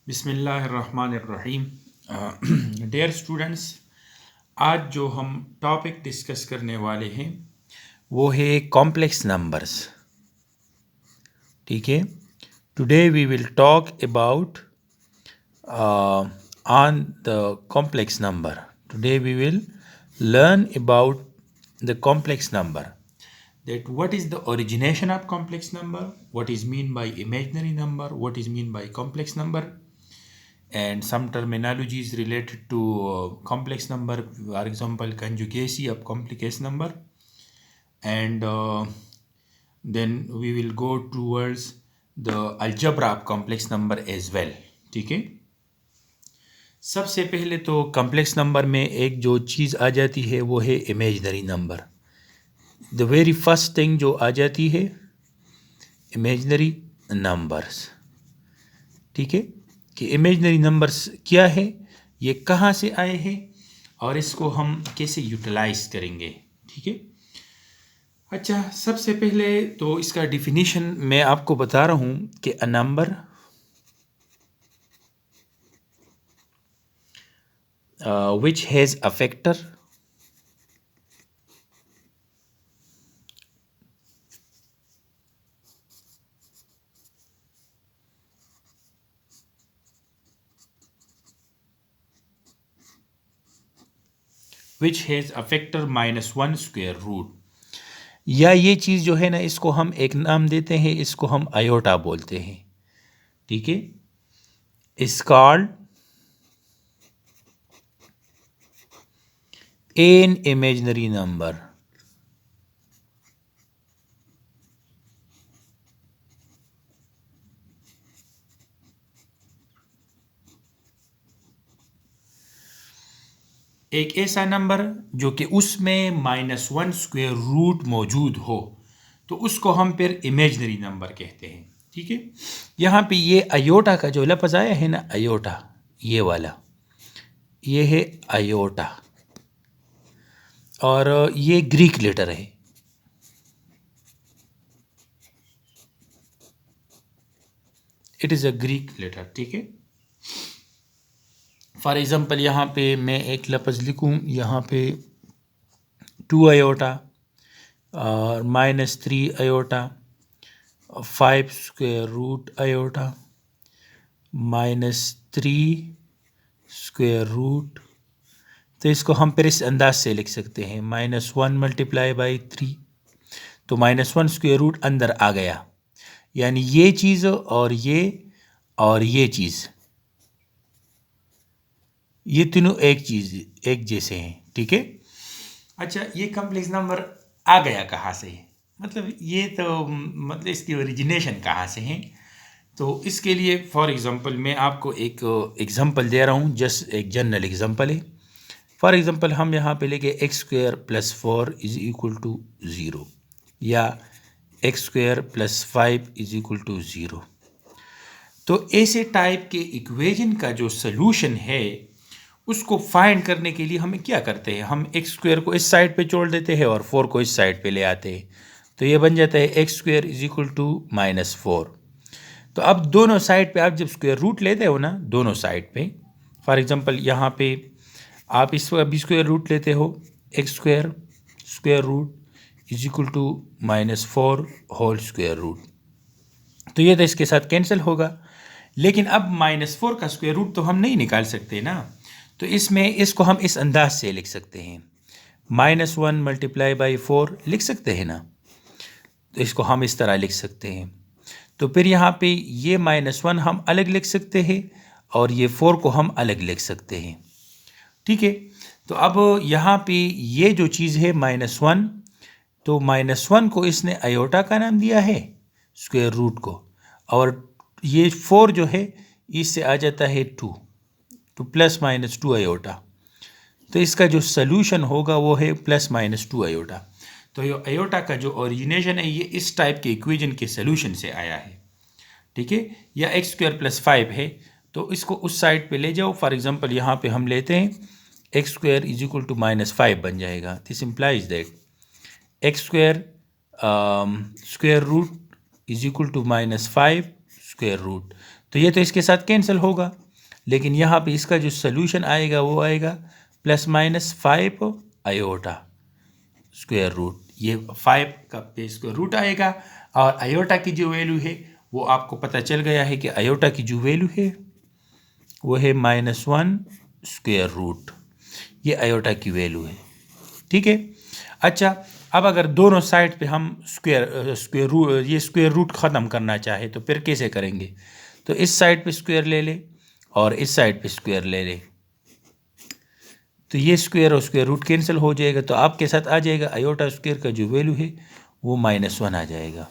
बिस्मिल्लाहिर्रहमानिर्रहीम। Dear students, आज जो हम टॉपिक डिस्कस करने वाले हैं वो है कॉम्प्लेक्स नंबर्स। ठीक है, today we will talk about on the complex number. Today we will learn about the complex number. That what is the origination of complex number, what is mean by imaginary number, what is mean by complex number, and some terminologies related to complex number, for example conjugacy of complex number, and then we will go towards the algebra of complex number as well. ठीक है, सबसे पहले तो complex number में एक जो चीज़ आ जाती है वो है imaginary number. The very first thing जो आ जाती है इमेजनरी नंबर्स। ठीक है, कि इमेजनरी नंबर्स क्या है, ये कहाँ से आए हैं और इसको हम कैसे यूटिलाइज करेंगे। ठीक है, अच्छा, सबसे पहले तो इसका डिफिनीशन मैं आपको बता रहा हूँ कि a number which has a factor which has a factor -1 square root, या ये चीज़ जो है ना, इसको हम एक नाम देते हैं, इसको हम आयोटा बोलते हैं। ठीक है, इस कॉल्ड एन इमेजनरी नंबर। एक ऐसा नंबर जो कि उसमें -1 स्क्वायर रूट मौजूद हो, तो उसको हम फिर इमेजनरी नंबर कहते हैं। ठीक है, यहाँ पे ये अयोटा का जो लफ्ज़ आया है ना, अयोटा, ये वाला, ये है अयोटा, और ये ग्रीक लेटर है। It is a Greek letter. ठीक है, फॉर एग्ज़ाम्पल यहाँ पे मैं एक लफ्ज़ लिखूँ, यहाँ पे 2 अयोटा और -3 iota, 5 square root iota, -3 square root. तो इसको हम फिर इस अंदाज से लिख सकते हैं, -1 मल्टीप्लाई बाई 3, तो -1 स्क्वायर रूट अंदर आ गया, यानी ये चीज़ और ये चीज़, ये तीनों एक चीज़, एक जैसे हैं। ठीक है, अच्छा, ये कॉम्प्लेक्स नंबर आ गया कहाँ से, मतलब ये तो मतलब इसकी ओरिजिनेशन कहाँ से है। तो इसके लिए फॉर एग्ज़ाम्पल मैं आपको एक एग्ज़ाम्पल दे रहा हूँ, जस्ट एक जनरल एग्ज़ाम्पल है। फॉर एग्ज़ाम्पल हम यहाँ पे लेके x² + 4 = 0, या x² + 5 = 0। तो ऐसे टाइप के इक्वेशन का जो सलूशन है उसको फाइंड करने के लिए हमें क्या करते हैं, हम x² को इस साइड पे छोड़ देते हैं और 4 को इस साइड पे ले आते हैं, तो ये बन जाता है x² = -4। तो अब दोनों साइड पे आप जब स्क्वायर रूट लेते हो ना, दोनों साइड पे, फॉर एग्जांपल यहाँ पे आप इस अभी स्क्वायर रूट लेते हो, x² square root = -4 whole square root, तो ये तो इसके साथ कैंसिल होगा। लेकिन अब -4 का स्क्वायर रूट तो हम नहीं निकाल सकते ना, तो इसमें इसको हम इस अंदाज से लिख सकते हैं, -1 मल्टीप्लाई बाई 4 लिख सकते हैं ना, तो इसको हम इस तरह लिख सकते हैं। तो फिर यहाँ पे ये -1 हम अलग लिख सकते हैं और ये 4 को हम अलग लिख सकते हैं। ठीक है, तो अब यहाँ पे ये जो चीज़ है -1, तो -1 को इसने अयोटा का नाम दिया है, स्क्वायर रूट को, और ये 4 जो है इससे आ जाता है 2, तो +-2 अयोटा। तो इसका जो सलूशन होगा वो है +-2 अयोटा। तो ये अयोटा का जो ओरिजिनेशन है ये इस टाइप के इक्वेशन के सलूशन से आया है। ठीक है, या x² + 5 है, तो इसको उस साइड पे ले जाओ। फॉर एग्जांपल यहाँ पे हम लेते हैं x² = -5 बन जाएगा। This implies that x² square root = -5 square root, तो ये तो इसके साथ कैंसिल होगा, लेकिन यहाँ पे इसका जो सोल्यूशन आएगा वो आएगा ±5 आयोटा स्क्वायर रूट। ये 5 का पे स्क्वायर रूट आएगा, और आयोटा की जो वैल्यू है वो आपको पता चल गया है कि आयोटा की जो वैल्यू है वो है -1 स्क्वायर रूट। ये आयोटा की वैल्यू है, ठीक है। अच्छा, अब अगर दोनों साइड पे हम स्क्वायर रूट ख़त्म करना चाहे तो फिर कैसे करेंगे? तो इस साइड पे स्क्वायर ले ले और इस साइड पे स्क्वायर ले ले, तो ये स्क्वायर और स्क्वायर रूट कैंसिल हो जाएगा, तो आपके साथ आ जाएगा आयोटा स्क्वायर का जो वैल्यू है वो -1 आ जाएगा।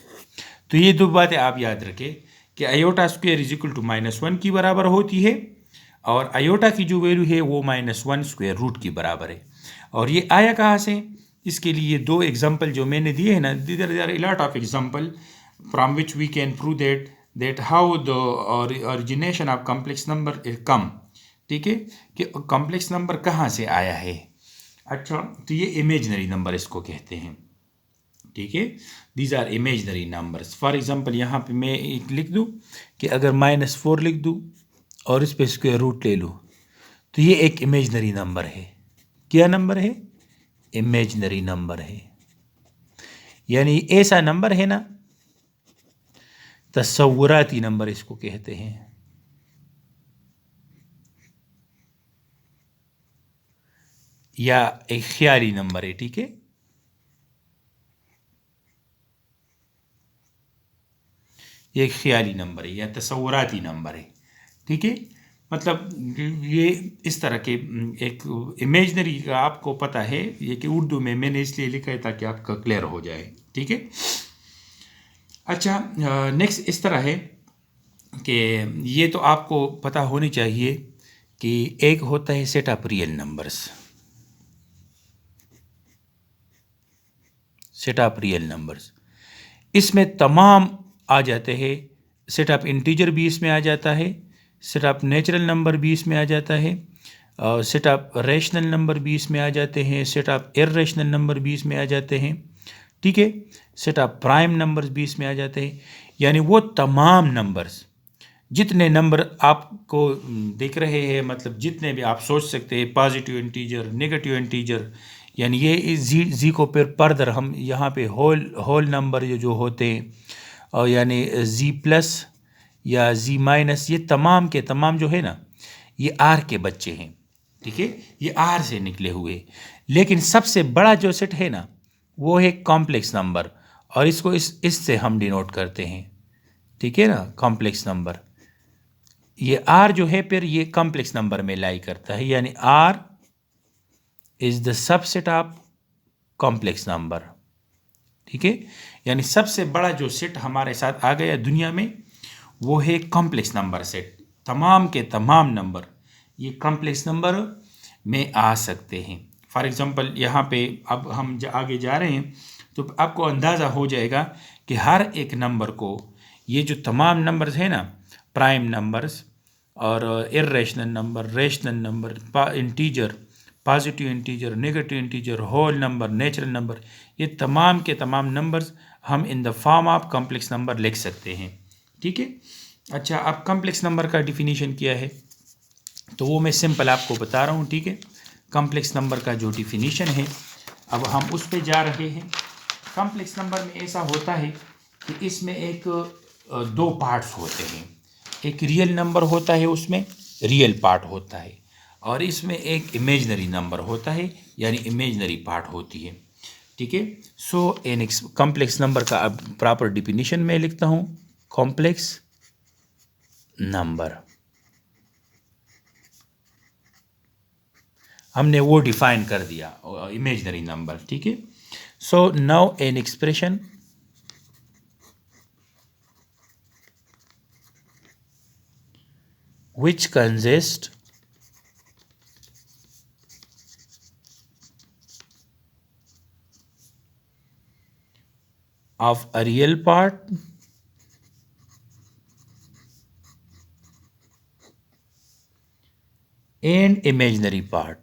तो ये दो बातें आप याद रखें कि iota square is equal to -1 की बराबर होती है, और आयोटा की जो वैल्यू है वो -1 स्क्वायर रूट की बराबर है। और ये आया कहाँ से? इसके लिए दो एग्जाम्पल जो मैंने दिए हैं ना, there are a lot of example from which we can prove that how the origination of complex number come, ठीक है, कि कॉम्प्लेक्स नंबर कहाँ से आया है। अच्छा, तो ये इमेजनरी नंबर इसको कहते हैं, ठीक है। These are imaginary numbers. For example यहाँ पे मैं एक लिख दूँ कि अगर -4 लिख दूँ और इस पे स्क्वायर रूट ले लूँ, तो ये एक इमेजनरी नंबर है। क्या नंबर है? इमेजनरी नंबर है। यानी ऐसा नंबर है ना, तस्वुराती नंबर इसको कहते हैं, या एक ख्याली नंबर है, ठीक है। ये एक ख्याली नंबर है या तस्वुराती नंबर है, ठीक है। मतलब ये इस तरह के एक इमेजनरी का आपको पता है, ये कि उर्दू में मैंने इसलिए लिखा है ताकि आपका क्लियर हो जाए, ठीक है। अच्छा, नेक्स्ट इस तरह है कि ये तो आपको पता होनी चाहिए कि एक होता है set of real numbers, set of real numbers, इसमें तमाम आ जाते हैं। सेट ऑफ इंटीजर भी इसमें आ जाता है, सेट ऑफ नेचुरल नंबर भी इसमें आ जाता है, और सेट ऑफ रैशनल नंबर भी इसमें आ जाते हैं, सेट ऑफ इर्रेशनल नंबर भी इसमें आ जाते हैं, ठीक है। सेट ऑफ प्राइम नंबर्स भी इसमें आ जाते हैं। यानी वो तमाम नंबर्स, जितने नंबर आपको दिख रहे हैं, मतलब जितने भी आप सोच सकते हैं, पॉजिटिव इंटीजर, नेगेटिव इंटीजर, यानी ये जी को फिर फर्दर हम यहाँ पे होल नंबर जो होते हैं, और यानी Z+ या Z-, ये तमाम के तमाम जो है ना, ये R के बच्चे हैं, ठीक है, ये R से निकले हुए। लेकिन सबसे बड़ा जो सेट है ना, वो है कॉम्प्लेक्स नंबर, और इसको इससे हम डिनोट करते हैं, ठीक है ना, कॉम्प्लेक्स नंबर। ये R जो है फिर ये कॉम्प्लेक्स नंबर में लाई करता है, यानी R is the subset of complex number, ठीक है। यानी सबसे बड़ा जो सेट हमारे साथ आ गया दुनिया में वो है कॉम्प्लेक्स नंबर सेट। तमाम के तमाम नंबर ये कॉम्प्लेक्स नंबर में आ सकते हैं। फॉर एग्जांपल यहाँ पे अब हम आगे जा रहे हैं तो आपको अंदाज़ा हो जाएगा कि हर एक नंबर को, ये जो तमाम नंबर्स हैं ना, प्राइम नंबर्स और irrational number, rational number, integer, positive integer, negative integer, whole number, natural number, ये तमाम के तमाम नंबर्स हम in the form of complex number लिख सकते हैं, ठीक है। अच्छा, अब कॉम्प्लेक्स नंबर का डिफिनीशन क्या है, तो वो मैं सिंपल आपको बता रहा हूँ, ठीक है। कॉम्प्लेक्स नंबर का जो डिफिनीशन है, अब हम उस पे जा रहे हैं। कॉम्प्लेक्स नंबर में ऐसा होता है कि इसमें एक दो पार्ट्स होते हैं। एक रियल नंबर होता है, उसमें रियल पार्ट होता है, और इसमें एक इमेजनरी नंबर होता है, यानी इमेजनरी पार्ट होती है, ठीक है। सो एन कॉम्प्लेक्स नंबर का अब प्रॉपर डिफिनीशन मैं लिखता हूँ। कॉम्प्लेक्स नंबर हमने वो डिफाइन कर दिया, इमेजनरी नंबर, ठीक है। So now an expression which consists of a real part and imaginary part.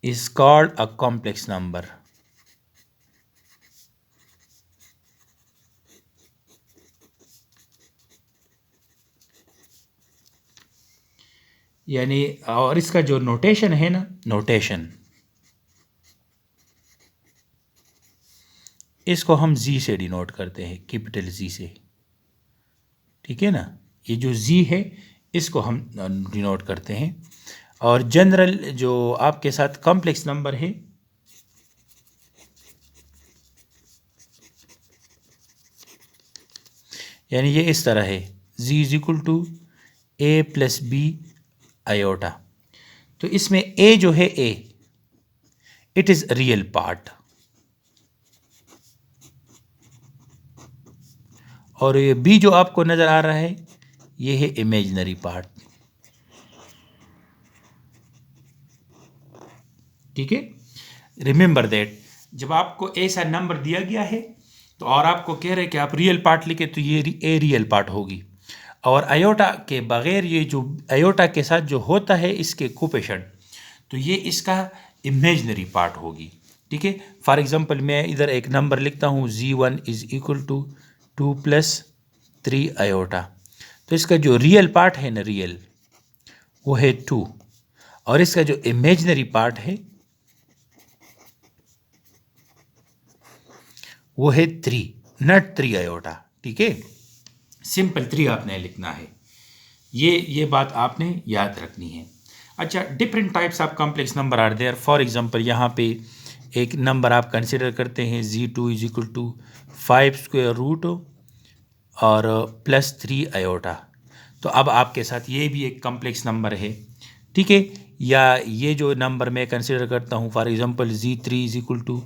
is called a complex number. यानी और इसका जो नोटेशन है ना, नोटेशन इसको हम जी से डिनोट करते हैं, कैपिटल जी से, ठीक है ना। ये जो जी है इसको हम डिनोट करते हैं। और जनरल जो आपके साथ कॉम्प्लेक्स नंबर है, यानी ये इस तरह है, z is equal to a plus B iota. तो इसमें ए जो है, a it is real part, और ये बी जो आपको नजर आ रहा है ये है इमेजिनरी पार्ट, ठीक है। रिमेंबर दैट जब आपको ऐसा नंबर दिया गया है तो और आपको कह रहे हैं कि आप रियल पार्ट लिखे, तो ये ए रियल पार्ट होगी। और अयोटा के बगैर, ये जो अयोटा के साथ जो होता है इसके कोफिशिएंट, तो ये इसका इमेजिनरी पार्ट होगी, ठीक है। फॉर एग्जांपल मैं इधर एक नंबर लिखता हूँ, z1 is equal to 2 + 3 iota. तो इसका जो रियल पार्ट है ना, रियल, वो है 2, और इसका जो इमेजिनरी पार्ट है वो है 3, नॉट 3 अयोटा, ठीक है। सिंपल 3 आपने लिखना है, ये बात आपने याद रखनी है। अच्छा, different types of complex number are there. For example यहाँ पे एक नंबर आप कंसिडर करते हैं, z2 इज इक्वल टू 5² और +3 अयोटा। तो अब आपके साथ ये भी एक कॉम्प्लेक्स नंबर है, ठीक है। या ये जो नंबर मैं कंसिडर करता हूँ, for example z3 is equal to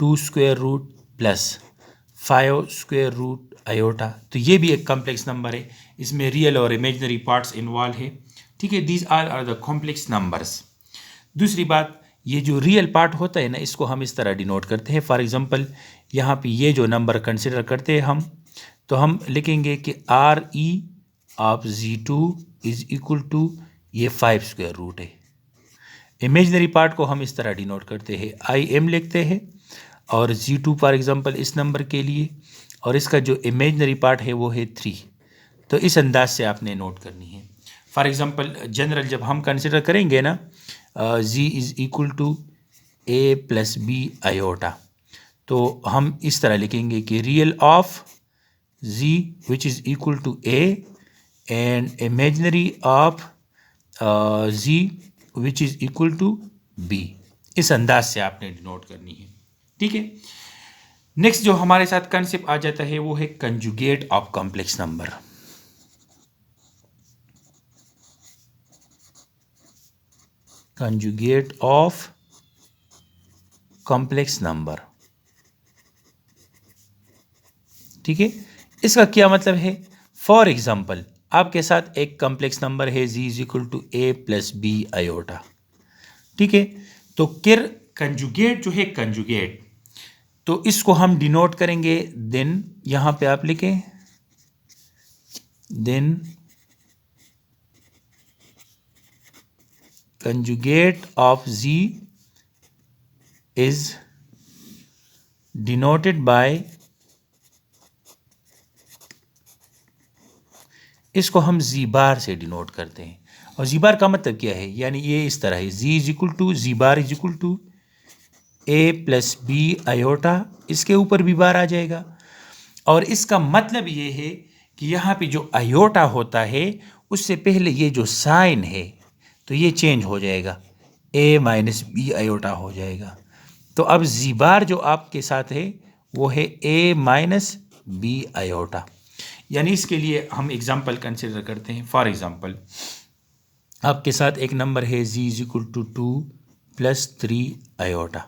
2² + 5² iota. तो ये भी एक कॉम्प्लेक्स नंबर है, इसमें रियल और इमेजिनरी पार्ट्स इन्वॉल्व है, ठीक है। These are the complex numbers. दूसरी बात, ये जो रियल पार्ट होता है ना, इसको हम इस तरह डिनोट करते हैं। फॉर एग्जांपल यहाँ पे ये जो नंबर कंसिडर करते हैं हम, तो हम लिखेंगे कि RE of z2 is equal to ये 5² है। इमेजिनरी पार्ट को हम इस तरह डिनोट करते हैं, IM लिखते हैं, और z2 फॉर एग्जांपल इस नंबर के लिए, और इसका जो इमेजिनरी पार्ट है वो है 3। तो इस अंदाज से आपने नोट करनी है। फॉर एग्जांपल जनरल जब हम कंसिडर करेंगे ना, z is equal to a + b iota, तो हम इस तरह लिखेंगे कि real of z which is equal to a and imaginary of z which is equal to b। इस अंदाज से आपने डिनोट करनी है, ठीक है। नेक्स्ट जो हमारे साथ कंसेप्ट आ जाता है वो है conjugate of complex number. Conjugate of complex number, ठीक है। इसका क्या मतलब है? फॉर एग्जांपल आपके साथ एक कॉम्प्लेक्स नंबर है z is equal to a + b iota, ठीक है। तो फिर कंजुगेट जो है, कंजुगेट, तो इसको हम डिनोट करेंगे देन, यहां पे आप लिखें then conjugate of z is denoted by, इसको हम z बार से डिनोट करते हैं। और z बार का मतलब क्या है? यानी ये इस तरह है, z is equal to z bar is equal to a + b iota, इसके ऊपर भी बार आ जाएगा। और इसका मतलब ये है कि यहाँ पे जो अयोटा होता है उससे पहले ये जो साइन है तो ये चेंज हो जाएगा, a - b अयोटा हो जाएगा। तो अब z बार जो आपके साथ है वो है a - b अयोटा। यानी इसके लिए हम एग्जाम्पल कंसिडर करते हैं। फॉर एग्जाम्पल आपके साथ एक नंबर है z is equal to 2 + 3 iota.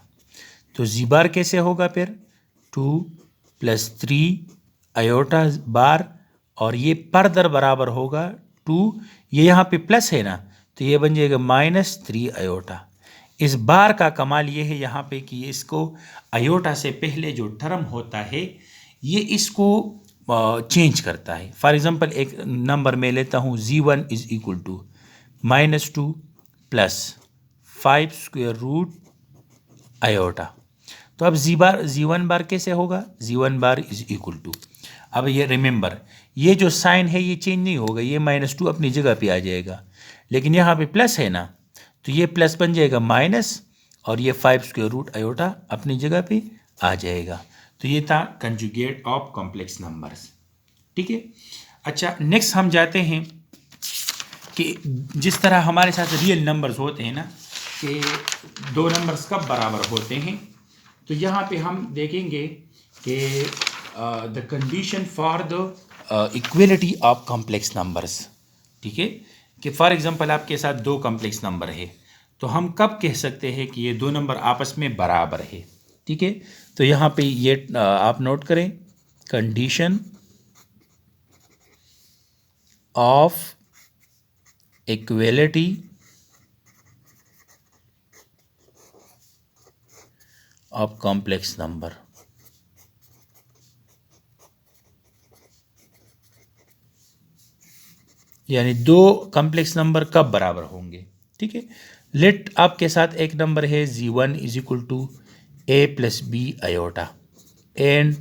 तो z बार कैसे होगा फिर? 2 + 3 अयोटा बार, और ये फर्दर बराबर होगा 2, ये यहाँ पे प्लस है ना, तो ये बन जाएगा -3 अयोटा। इस बार का कमाल ये है यहाँ पे कि इसको अयोटा से पहले जो टर्म होता है ये इसको चेंज करता है। फॉर एग्जांपल एक नंबर मैं लेता हूँ, z1 is equal to -2 + 5² iota. तो अब जी वन बार कैसे होगा, z one bar is equal to, अब ये रिमेंबर ये जो साइन है ये चेंज नहीं होगा, ये -2 अपनी जगह पे आ जाएगा, लेकिन यहाँ पे प्लस है ना, तो ये प्लस बन जाएगा माइनस, और ये 5 स्क्वायर रूट आयोटा अपनी जगह पे आ जाएगा। तो ये था कंजुगेट ऑफ कॉम्प्लेक्स नंबर्स। ठीक है। अच्छा, नेक्स्ट हम जाते हैं कि जिस तरह हमारे साथ रियल नंबर्स होते हैं ना, कि दो नंबर्स कब बराबर होते हैं, तो यहाँ पे हम देखेंगे कि the condition for the equality of complex numbers. ठीक है, कि फॉर एग्जांपल आपके साथ दो कॉम्प्लेक्स नंबर है, तो हम कब कह सकते हैं कि ये दो नंबर आपस में बराबर है। ठीक है, तो यहाँ पे ये आप नोट करें, condition of equality of complex number. यानी दो कॉम्प्लेक्स नंबर कब बराबर होंगे। ठीक है, लेट आपके साथ एक नंबर है z1 is equal to a plus B iota, and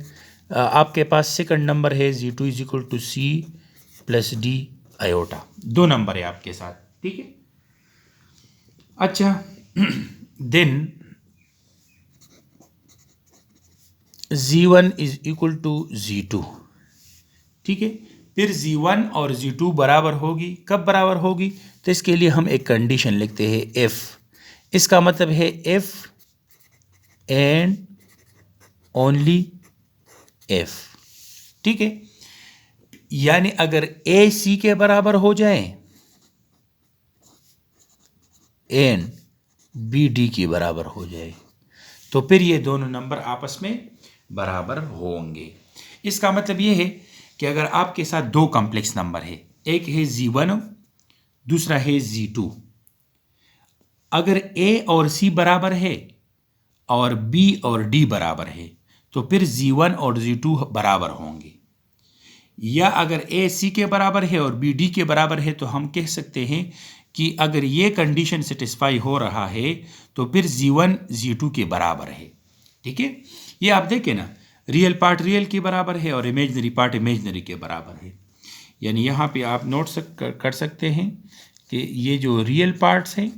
आपके पास सेकंड नंबर है z2 is equal to c plus D iota. दो नंबर है आपके साथ। ठीक है। अच्छा, then z1 is equal to z2। ठीक है, फिर z1 और z2 बराबर होगी, कब बराबर होगी, तो इसके लिए हम एक कंडीशन लिखते हैं f। इसका मतलब है f एंड ओनली f। ठीक है, यानी अगर a c के बराबर हो जाए एंड b d के बराबर हो जाए, तो फिर ये दोनों नंबर आपस में बराबर होंगे। इसका मतलब ये है कि अगर आपके साथ दो कॉम्प्लेक्स नंबर है, एक है z1 दूसरा है z2, अगर a और c बराबर है और b और d बराबर है, तो फिर z1 और z2 बराबर होंगे। या अगर a c के बराबर है और b d के बराबर है, तो हम कह सकते हैं कि अगर ये कंडीशन सेटिस्फाई हो रहा है, तो फिर z1 z2 के बराबर है। ठीक है, ये आप देखें ना, रियल पार्ट रियल के बराबर है और इमेजनरी पार्ट इमेजनरी के बराबर है। यानी यहाँ पे आप नोट कर सकते हैं कि ये जो रियल पार्ट्स हैं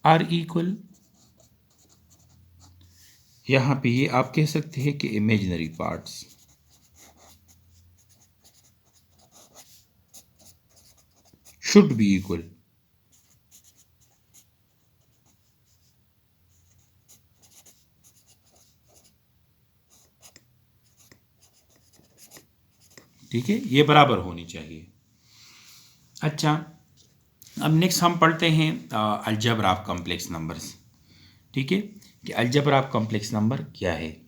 आर इक्वल, यहाँ पे ये आप कह सकते हैं कि imaginary parts should be equal. ठीक है, ये बराबर होनी चाहिए। अच्छा, अब नेक्स्ट हम पढ़ते हैं अलजेब्रा ऑफ कॉम्प्लेक्स नंबर्स। ठीक है, कि अलजेब्रा ऑफ कॉम्प्लेक्स नंबर क्या है।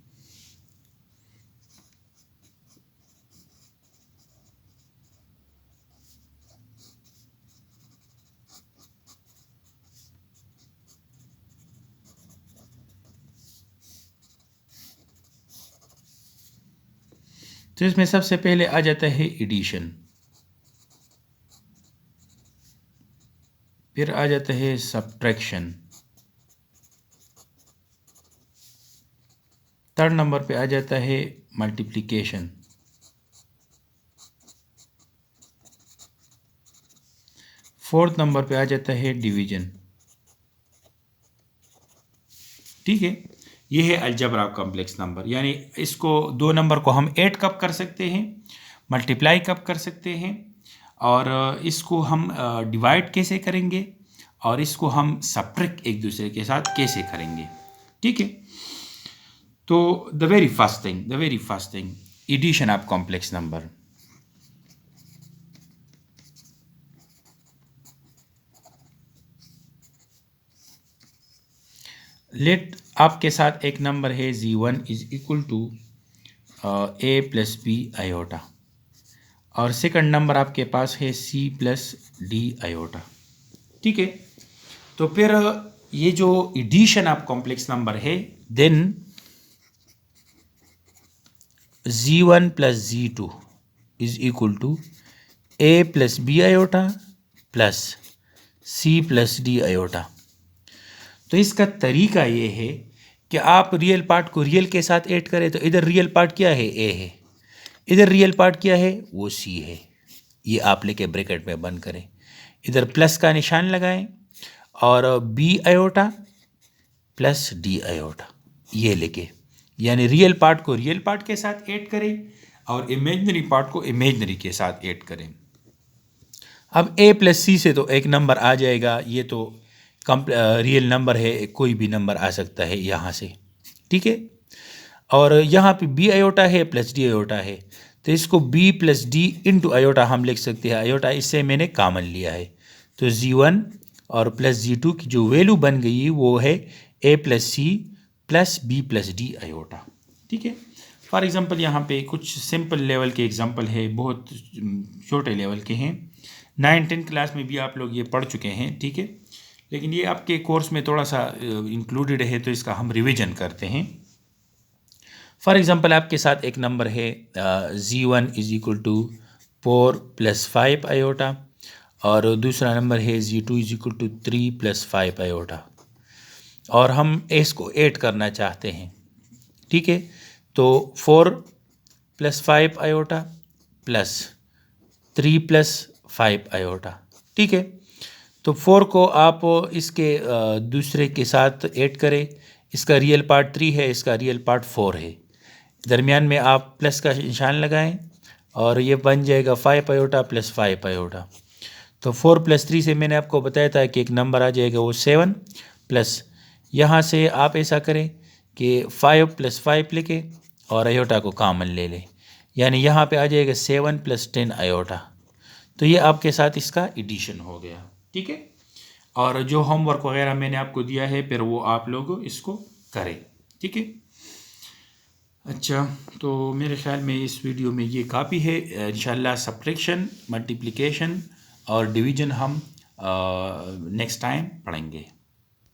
तो इसमें सबसे पहले आ जाता है एडिशन, फिर आ जाता है सब्ट्रैक्शन, थर्ड नंबर पे आ जाता है मल्टीप्लिकेशन, फोर्थ नंबर पे आ जाता है डिवीजन। ठीक है, ये है अलजेब्रा ऑफ कॉम्प्लेक्स नंबर। यानी इसको दो नंबर को हम ऐड कब कर सकते हैं, मल्टीप्लाई कब कर सकते हैं, और इसको हम डिवाइड कैसे करेंगे, और इसको हम सब्ट्रैक्ट एक दूसरे के साथ कैसे करेंगे। ठीक है, तो the very first thing addition of complex number. Let आपके साथ एक नंबर है z1 is equal to a plus B iota, और सेकंड नंबर आपके पास है c प्लस डी आयोटा। ठीक है, तो फिर ये जो एडिशन ऑफ कॉम्प्लेक्स नंबर है, then z1 plus z2 is equal to a plus B iota plus c plus D iota. तो इसका तरीका ये है कि आप रियल पार्ट को रियल के साथ ऐड करें, तो इधर रियल पार्ट क्या है, ए है, इधर रियल पार्ट क्या है, वो सी है। ये आप लेके ब्रैकेट में बंद करें, इधर प्लस का निशान लगाएं और B iota plus D iota ये लेके, यानी रियल पार्ट को रियल पार्ट के साथ ऐड करें और इमेजनरी पार्ट को इमेजनरी के साथ ऐड करें। अब ए प्लस सी से तो एक नंबर आ जाएगा, ये तो रियल नंबर है, कोई भी नंबर आ सकता है यहाँ से, ठीक है। और यहाँ पे बी आयोटा है प्लस डी आयोटा है, तो इसको B plus D into iota हम लिख सकते हैं, आयोटा इससे मैंने कॉमन लिया है। तो G1 और प्लस G2 की जो वैल्यू बन गई वो है a plus c plus b plus D iota, ठीक है। फॉर एग्ज़ाम्पल यहाँ पे कुछ सिंपल लेवल के एग्जांपल है, बहुत छोटे लेवल के हैं, 9-10 क्लास में भी आप लोग ये पढ़ चुके हैं, ठीक है, लेकिन ये आपके कोर्स में थोड़ा सा इंक्लूडेड है, तो इसका हम रिवीजन करते हैं। फॉर एग्ज़ाम्पल आपके साथ एक नंबर है G1 is equal to 4 plus 5 iota और दूसरा नंबर है G2 is equal to 3 plus 5 iota, और हम इसको ऐड करना चाहते हैं, ठीक है। तो 4 plus 5 iota plus 3 plus 5 iota, ठीक है। तो 4 को आप इसके दूसरे के साथ ऐड करें, इसका रियल पार्ट 3 है, इसका रियल पार्ट 4 है, दरमियान में आप प्लस का निशान लगाएं और ये बन जाएगा 5 आयोटा प्लस 5 आयोटा। तो 4 प्लस 3 से मैंने आपको बताया था कि एक नंबर आ जाएगा वो 7, प्लस यहाँ से आप ऐसा करें कि 5 प्लस 5 लिखे और आयोटा को कॉमन ले लें, यानी यहाँ पे आ जाएगा 7 प्लस 10 आयोटा। तो ये आपके साथ इसका एडिशन हो गया, ठीक है। और जो होमवर्क वगैरह मैंने आपको दिया है फिर वो आप लोग इसको करें, ठीक है। अच्छा, तो मेरे ख्याल में इस वीडियो में ये काफ़ी है। इंशाल्लाह सब्ट्रैक्शन, मल्टीप्लिकेशन और डिवीज़न हम नेक्स्ट टाइम पढ़ेंगे।